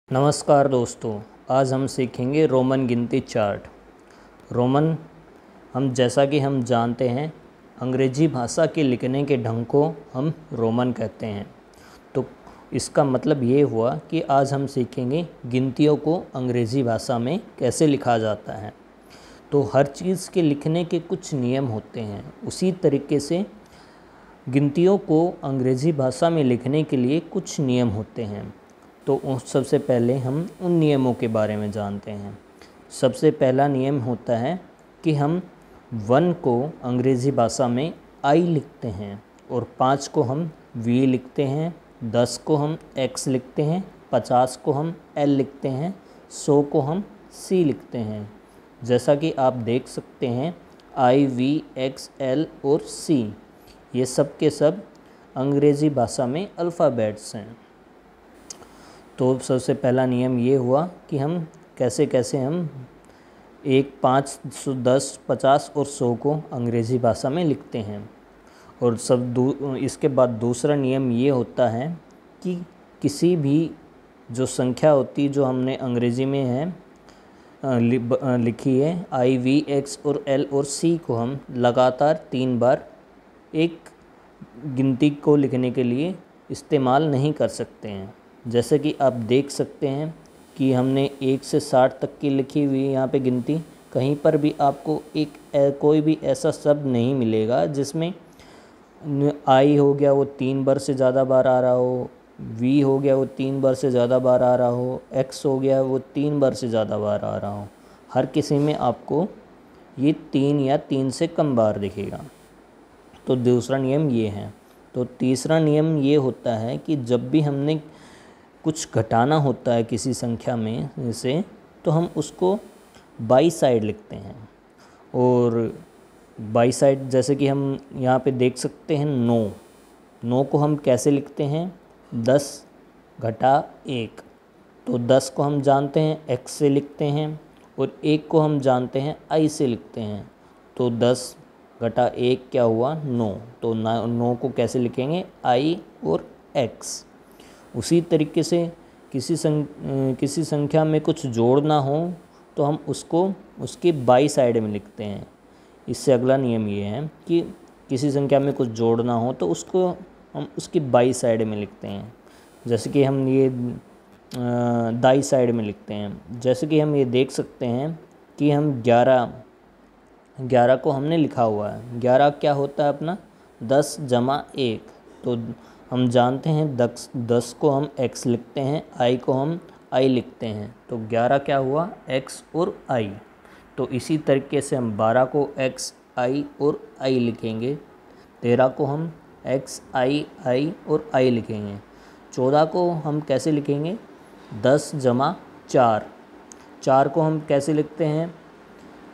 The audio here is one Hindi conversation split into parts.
नमस्कार दोस्तों, आज हम सीखेंगे रोमन गिनती चार्ट। रोमन जैसा कि हम जानते हैं, अंग्रेजी भाषा के लिखने के ढंग को हम रोमन कहते हैं। तो इसका मतलब ये हुआ कि आज हम सीखेंगे गिनतियों को अंग्रेज़ी भाषा में कैसे लिखा जाता है। तो हर चीज़ के लिखने के कुछ नियम होते हैं, उसी तरीके से गिनतियों को अंग्रेज़ी भाषा में लिखने के लिए कुछ नियम होते हैं। तो सबसे पहले हम उन नियमों के बारे में जानते हैं। सबसे पहला नियम होता है कि हम 1 को अंग्रेज़ी भाषा में आई लिखते हैं और 5 को हम वी लिखते हैं, 10 को हम एक्स लिखते हैं, 50 को हम एल लिखते हैं, 100 को हम सी लिखते हैं। जैसा कि आप देख सकते हैं, आई, वी, एक्स, एल और सी ये सब के सब अंग्रेज़ी भाषा में अल्फ़ाबेट्स हैं। तो सबसे पहला नियम ये हुआ कि हम कैसे हम 1, 5, 10, 50 और 100 को अंग्रेज़ी भाषा में लिखते हैं। और इसके बाद दूसरा नियम ये होता है कि किसी भी जो संख्या होती जो हमने अंग्रेज़ी में है लिखी है, आई, वी, एक्स और एल और सी को हम लगातार 3 बार एक गिनती को लिखने के लिए इस्तेमाल नहीं कर सकते हैं। जैसे कि आप देख सकते हैं कि हमने 1 से 60 तक की लिखी हुई यहाँ पे गिनती। कहीं पर भी आपको कोई भी ऐसा शब्द नहीं मिलेगा जिसमें आई हो गया वो 3 बार से ज़्यादा बार आ रहा हो, वी हो गया वो 3 बार से ज़्यादा बार आ रहा हो, एक्स हो गया वो 3 बार से ज़्यादा बार आ रहा हो। हर किसी में आपको ये 3 या 3 से कम बार दिखेगा। तो दूसरा नियम ये है। तो तीसरा नियम ये होता है कि जब भी हमने कुछ घटाना होता है किसी संख्या में से, तो हम उसको बाई साइड लिखते हैं। और बाई साइड जैसे कि हम यहाँ पे देख सकते हैं 9 को हम कैसे लिखते हैं, 10 घटा 1। तो 10 को हम जानते हैं एक्स से लिखते हैं और 1 को हम जानते हैं आई से लिखते हैं। तो 10 घटा 1 क्या हुआ, 9। तो 9 को कैसे लिखेंगे, आई और एक्स। उसी तरीके से किसी संख्या में कुछ जोड़ना हो तो हम उसको उसकी बाई साइड में लिखते हैं। इससे अगला नियम ये है कि किसी संख्या में कुछ जोड़ना हो तो उसको हम उसकी बाई साइड में लिखते हैं। जैसे कि हम ये दाई साइड में लिखते हैं। जैसे कि हम ये देख सकते हैं कि हम 11 को हमने लिखा हुआ है। 11 क्या होता है अपना, 10 जमा 1। तो हम जानते हैं 10 को हम x लिखते हैं, i को हम i लिखते हैं। तो 11 क्या हुआ, x और i। तो इसी तरीके से हम 12 को x, i और i लिखेंगे। 13 को हम x, i और i लिखेंगे। 14 को हम कैसे लिखेंगे, 10 जमा 4। 4 को हम कैसे लिखते हैं,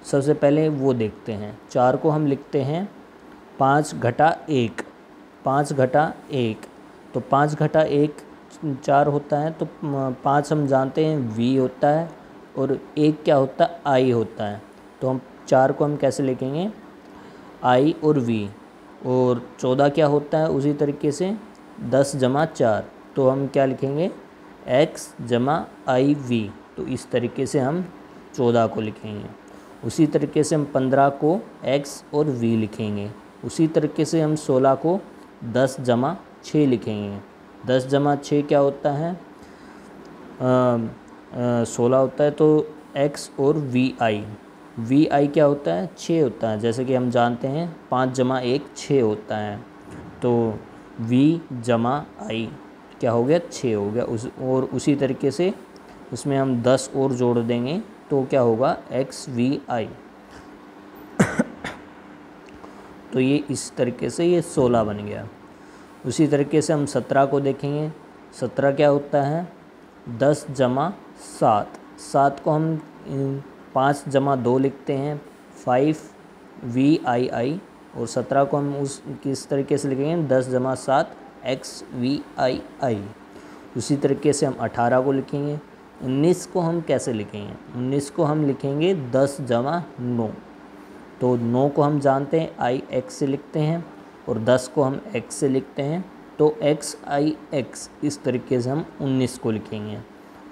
सबसे पहले वो देखते हैं। 4 को हम लिखते हैं 5 घटा 1। 5 घटा 1, तो 5 घटा 1 4 होता है। तो 5 हम जानते हैं v होता है और 1 क्या होता है, i होता है। तो हम 4 को हम कैसे लिखेंगे, i और v। और 14 क्या होता है, उसी तरीके से 10 जमा 4। तो हम क्या लिखेंगे, x जमा i v। तो इस तरीके से हम 14 को लिखेंगे। उसी तरीके से हम 15 को x और v लिखेंगे। उसी तरीके से हम 16 को 10 जमा 6 लिखेंगे। 10 जमा 6 क्या होता है, 16 होता है। तो x और vi क्या होता है, 6 होता है। जैसे कि हम जानते हैं 5 जमा 1 6 होता है। तो v जमा i क्या हो गया, 6 हो गया। और उसी तरीके से उसमें हम 10 और जोड़ देंगे तो क्या होगा, xvi। तो ये इस तरीके से ये 16 बन गया। उसी तरीके से हम 17 को देखेंगे। 17 क्या होता है, 10 जमा 7। 7 को हम 5 जमा 2 लिखते हैं, 5 vi। और 17 को हम किस तरीके से लिखेंगे, 10 जमा 7 xvi। उसी तरीके से हम 18 को लिखेंगे। 19 को हम कैसे लिखेंगे, 19 को हम लिखेंगे 10 जमा 9। तो 9 को हम जानते हैं आई एक्स से लिखते हैं और 10 को हम x से लिखते हैं। तो x i x इस तरीके से हम 19 को लिखेंगे।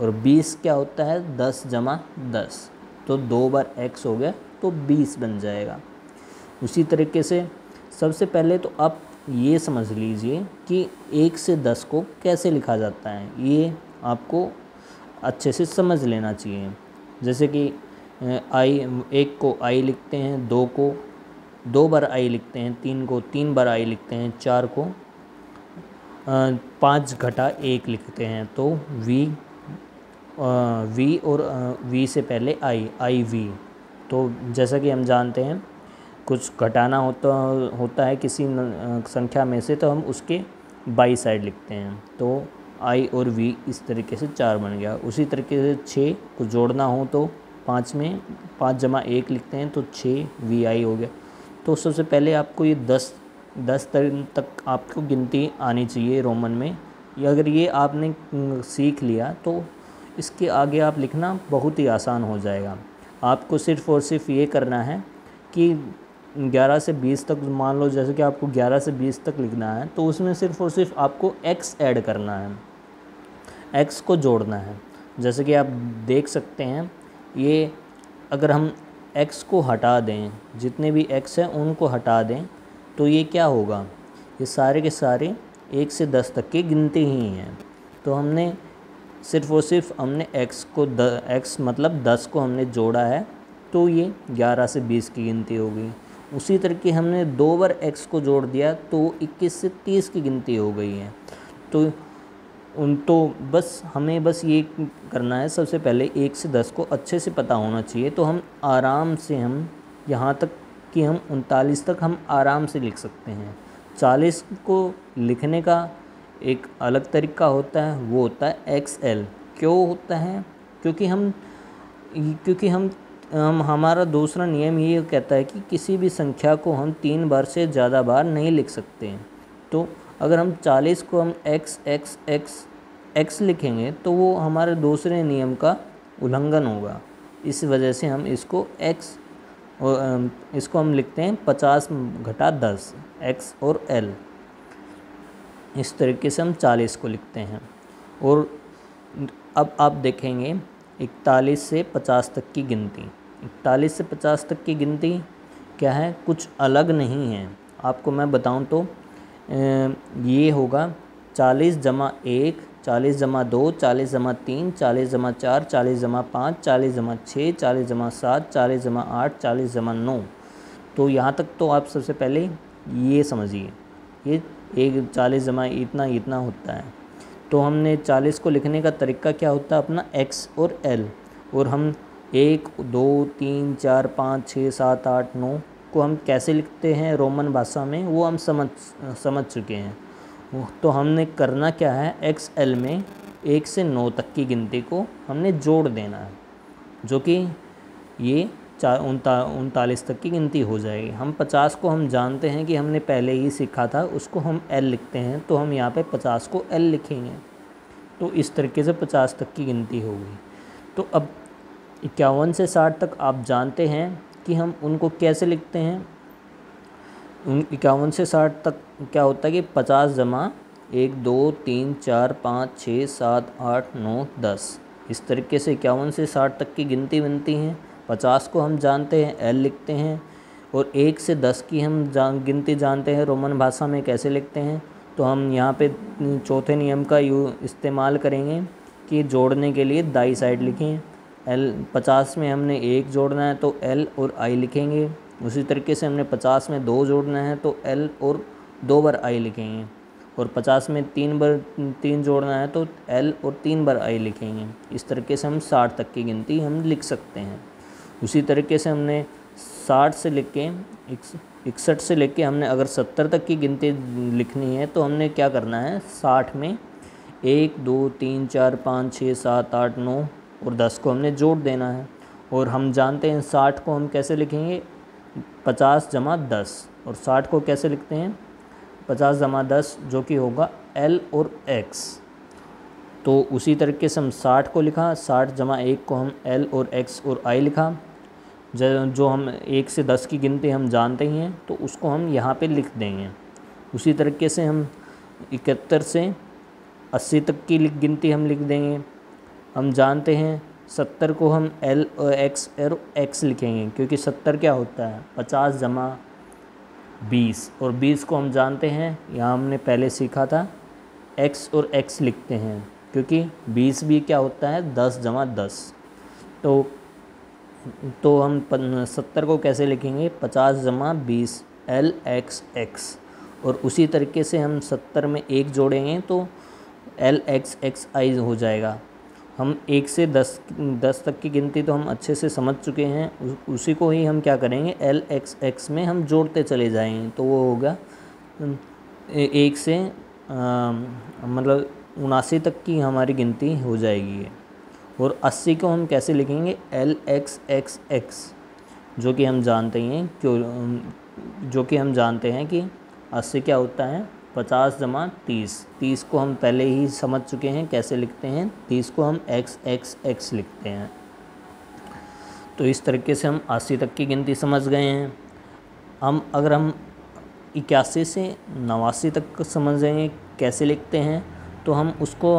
और 20 क्या होता है 10 जमा 10, तो 2 बार x हो गया तो 20 बन जाएगा। उसी तरीके से सबसे पहले तो आप ये समझ लीजिए कि 1 से 10 को कैसे लिखा जाता है, ये आपको अच्छे से समझ लेना चाहिए। जैसे कि आई, 1 को i लिखते हैं, 2 को 2 बार i लिखते हैं, 3 को 3 बार i लिखते हैं, 4 को 5 घटा 1 लिखते हैं। तो v और v से पहले i v। तो जैसा कि हम जानते हैं कुछ घटाना होता है किसी संख्या में से, तो हम उसके बाई साइड लिखते हैं। तो i और v इस तरीके से 4 बन गया। उसी तरीके से 6 को जोड़ना हो तो 5 में 5 जमा 1 लिखते हैं, तो 6 vi हो गया। तो सबसे पहले आपको ये 10 तक आपको गिनती आनी चाहिए रोमन में। या अगर ये आपने सीख लिया तो इसके आगे आप लिखना बहुत ही आसान हो जाएगा। आपको सिर्फ़ और सिर्फ ये करना है कि 11 से 20 तक, मान लो जैसे कि आपको 11 से 20 तक लिखना है, तो उसमें सिर्फ़ और सिर्फ आपको x ऐड करना है, x को जोड़ना है। जैसे कि आप देख सकते हैं, ये अगर हम x को हटा दें, जितने भी x हैं उनको हटा दें, तो ये क्या होगा, ये सारे के सारे 1 से 10 तक की गिनती ही हैं। तो हमने सिर्फ़ और सिर्फ हमने x मतलब 10 को हमने जोड़ा है, तो ये 11 से 20 की गिनती हो गई। उसी तरीके हमने 2 बार x को जोड़ दिया तो 21 से 30 की गिनती हो गई है। तो बस हमें बस ये करना है, सबसे पहले 1 से 10 को अच्छे से पता होना चाहिए। तो हम आराम से हम यहाँ तक कि हम 39 तक हम आराम से लिख सकते हैं। 40 को लिखने का एक अलग तरीका होता है, वो होता है XL। क्यों होता है? क्योंकि हम हमारा दूसरा नियम ये कहता है कि किसी भी संख्या को हम 3 बार से ज़्यादा बार नहीं लिख सकते हैं। तो अगर हम 40 को हम x लिखेंगे तो वो हमारे दूसरे नियम का उल्लंघन होगा। इस वजह से हम इसको इसको हम लिखते हैं 50 घटा 10, x और l। इस तरीके से हम 40 को लिखते हैं। और अब आप देखेंगे 41 से 50 तक की गिनती। 41 से 50 तक की गिनती क्या है, कुछ अलग नहीं है। आपको मैं बताऊं तो ये होगा 40 जमा 1, 40 जमा 2, 40 जमा 3, 40 जमा 4, 40 जमा 5, 40 जमा 6, 40 जमा 7, 40 जमा 8, 40 जमा 9। तो यहाँ तक तो आप सबसे पहले ये समझिए, ये 40 जमा इतना होता है। तो हमने 40 को लिखने का तरीका क्या होता है अपना x और l। और हम 1, 2, 3, 4, 5, 6, 7, 8, 9 को हम कैसे लिखते हैं रोमन भाषा में, वो हम समझ चुके हैं। तो हमने करना क्या है, XL में 1 से 9 तक की गिनती को हमने जोड़ देना है, जो कि ये 39 तक की गिनती हो जाएगी। हम 50 को हम जानते हैं कि हमने पहले ही सीखा था, उसको हम L लिखते हैं, तो हम यहाँ पे 50 को L लिखेंगे। तो इस तरीके से 50 तक की गिनती होगी। तो अब 51 से 60 तक आप जानते हैं कि हम उनको कैसे लिखते हैं। 51 से 60 तक क्या होता है कि 50 जमा 1, 2, 3, 4, 5, 6, 7, 8, 9, 10, इस तरीके से 51 से 60 तक की गिनती बनती हैं। 50 को हम जानते हैं, L लिखते हैं। और 1 से 10 की हम गिनती जानते हैं रोमन भाषा में कैसे लिखते हैं। तो हम यहाँ पे चौथे नियम का इस्तेमाल करेंगे कि जोड़ने के लिए दाई साइड लिखें। 50 में हमने 1 जोड़ना है तो L और I लिखेंगे। उसी तरीके से हमने 50 में 2 जोड़ना है तो L और 2 बार I लिखेंगे। और 50 में 3 जोड़ना है तो L और 3 बार I लिखेंगे। इस तरीके से हम 60 तक की गिनती हम लिख सकते हैं। उसी तरीके से हमने 60 से लेके 61 से लेके हमने अगर 70 तक की गिनती लिखनी है तो हमने क्या करना है, 60 में 1, 2, 3, 4, 5, 6, 7, 8, 9 और 10 को हमने जोड़ देना है। और हम जानते हैं 60 को हम कैसे लिखेंगे, 50 जमा 10। और 60 को कैसे लिखते हैं, 50 जमा 10, जो कि होगा L और X। तो उसी तरीके से हम 60 को लिखा, 60 जमा 1 को हम L और X और I लिखा। जो हम 1 से 10 की गिनती हम जानते ही हैं तो उसको हम यहाँ पे लिख देंगे। उसी तरीके से हम 71 से 80 तक की गिनती हम लिख देंगे। हम जानते हैं 70 को हम L और X लिखेंगे, क्योंकि 70 क्या होता है 50 जमा 20, और 20 को हम जानते हैं, यहाँ हमने पहले सीखा था X और X लिखते हैं, क्योंकि 20 भी क्या होता है 10 जमा 10। तो हम 70 को कैसे लिखेंगे 50 जमा 20 LXX, और उसी तरीके से हम 70 में 1 जोड़ेंगे तो LXXI हो जाएगा। हम 1 से 10 तक की गिनती तो हम अच्छे से समझ चुके हैं, उसी को ही हम क्या करेंगे LXX में हम जोड़ते चले जाएंगे, तो वो होगा 1 से मतलब 79 तक की हमारी गिनती हो जाएगी। और 80 को हम कैसे लिखेंगे LXXX, जो कि हम जानते हैं कि 80 क्या होता है 50 जमा 30। 30 को हम पहले ही समझ चुके हैं कैसे लिखते हैं, 30 को हम XXX लिखते हैं। तो इस तरीके से हम 80 तक की गिनती समझ गए हैं। अगर हम 81 से 89 तक समझेंगे कैसे लिखते हैं, तो हम उसको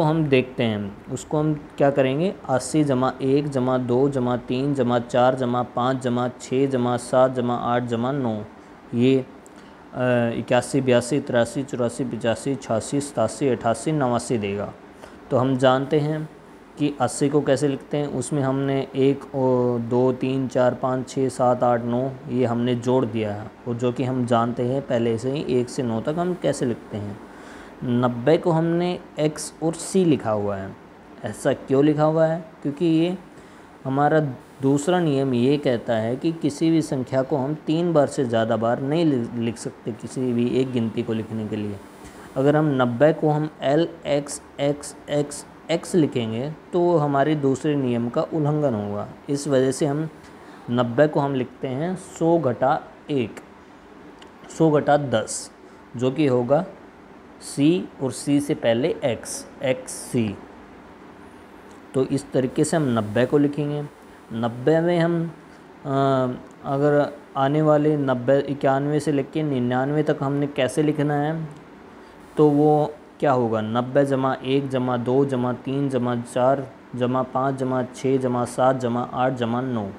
हम देखते हैं। उसको हम क्या करेंगे 80 जमा 1 जमा 2 जमा 3 जमा 4 जमा 5 जमा 6 जमा 7 जमा 8 जमा 9, ये 81 82 83 84 85 86 87 88 89 देगा। तो हम जानते हैं कि 80 को कैसे लिखते हैं, उसमें हमने 1 और 2 3 4 5 6 7 8 9 ये हमने जोड़ दिया है, और जो कि हम जानते हैं पहले से ही 1 से 9 तक हम कैसे लिखते हैं। 90 को हमने X और C लिखा हुआ है। ऐसा क्यों लिखा हुआ है, क्योंकि ये हमारा दूसरा नियम ये कहता है कि किसी भी संख्या को हम 3 बार से ज़्यादा बार नहीं लिख सकते किसी भी एक गिनती को लिखने के लिए। अगर हम 90 को हम LXXX लिखेंगे तो हमारे दूसरे नियम का उल्लंघन होगा। इस वजह से हम 90 को हम लिखते हैं 100 घटा 1, 100 घटा 10, जो कि होगा C और C से पहले XC। तो इस तरीके से हम 90 को लिखेंगे। 90 में हम अगर आने वाले 90 91 से लेकर 99 तक हमने कैसे लिखना है, तो वो क्या होगा 90 जमा 1 जमा 2 जमा 3 जमा 4 जमा 5 जमा 6 जमा 7 जमा 8 जमा 9।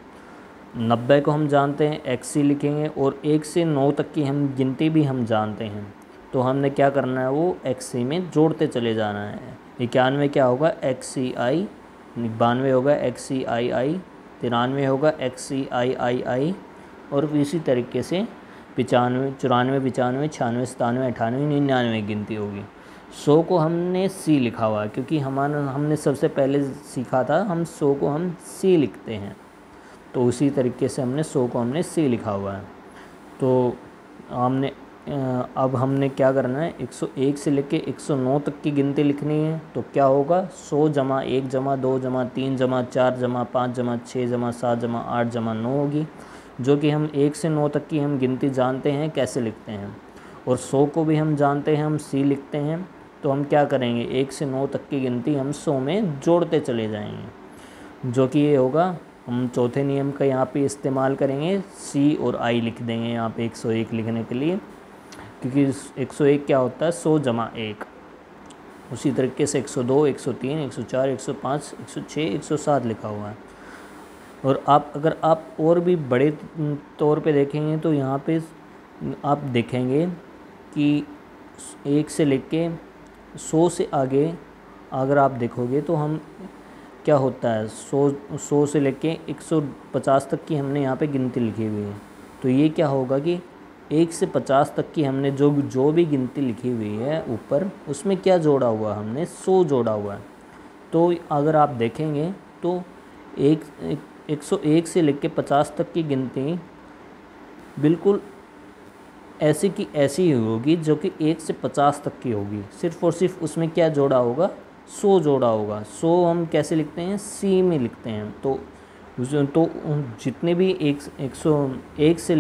90 को हम जानते हैं XC लिखेंगे, और 1 से 9 तक की हम गिनती भी हम जानते हैं, तो हमने क्या करना है वो XC में जोड़ते चले जाना है। 91 क्या होगा XCI, 92 होगा XCII, 93 होगा XCIII, और इसी तरीके से 95 94 95 96 97 98 99 गिनती होगी। 100 को हमने C लिखा हुआ है, क्योंकि हमने सबसे पहले सीखा था हम 100 को हम C लिखते हैं, तो उसी तरीके से हमने 100 को हमने C लिखा हुआ है। तो अब हमने क्या करना है 101 से लेके 109 तक की गिनती लिखनी है। तो क्या होगा 100 जमा 1 जमा 2 जमा 3 जमा 4 जमा 5 जमा 6 जमा 7 जमा 8 जमा 9 होगी, जो कि हम 1 से 9 तक की हम गिनती जानते हैं कैसे लिखते हैं। और 100 को भी हम जानते हैं हम C लिखते हैं, तो हम क्या करेंगे 1 से 9 तक की गिनती हम 100 में जोड़ते चले जाएंगे, जो कि ये होगा। हम चौथे नियम का यहाँ पे इस्तेमाल करेंगे, C और I लिख देंगे यहाँ पे 101 लिखने के लिए, क्योंकि 101 क्या होता है 100 जमा 1। उसी तरीके से 102 103 104 105 106 107 लिखा हुआ है। और अगर आप और भी बड़े तौर पे देखेंगे तो यहाँ पे आप देखेंगे कि 1 से लेके 100 से आगे अगर आप देखोगे तो हम क्या होता है 100 से लेके 150 तक की हमने यहाँ पे गिनती लिखी हुई है। तो ये क्या होगा कि 1 से 50 तक की हमने जो भी गिनती लिखी हुई है ऊपर, उसमें क्या जोड़ा हुआ हमने 100 जोड़ा हुआ है। तो अगर आप देखेंगे तो 101 से लेकर 50 तक की गिनती बिल्कुल ऐसी की ऐसी ही होगी जो कि 1 से 50 तक की होगी, सिर्फ़ और सिर्फ उसमें क्या जोड़ा होगा 100 जोड़ा होगा। 100 हम कैसे लिखते हैं C में लिखते हैं। तो जितने भी 101 से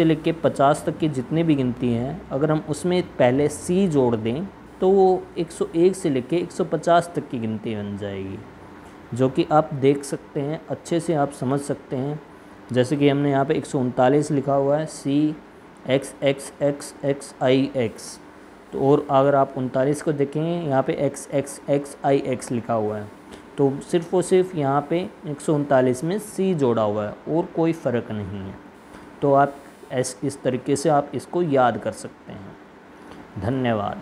लेके 50 तक की जितनी भी गिनती हैं, अगर हम उसमें पहले C जोड़ दें तो वो 101 से लेके 150 तक की गिनती बन जाएगी, जो कि आप देख सकते हैं, अच्छे से आप समझ सकते हैं। जैसे कि हमने यहाँ पे 139 लिखा हुआ है, C X X X X I X, तो और अगर आप 39 को देखेंगे यहाँ पे एक्स एक्स एक्स आई एक्स लिखा हुआ है, तो सिर्फ़ और सिर्फ यहाँ पे 139 में सी जोड़ा हुआ है और कोई फ़र्क नहीं है। तो आप इस तरीके से आप इसको याद कर सकते हैं। धन्यवाद।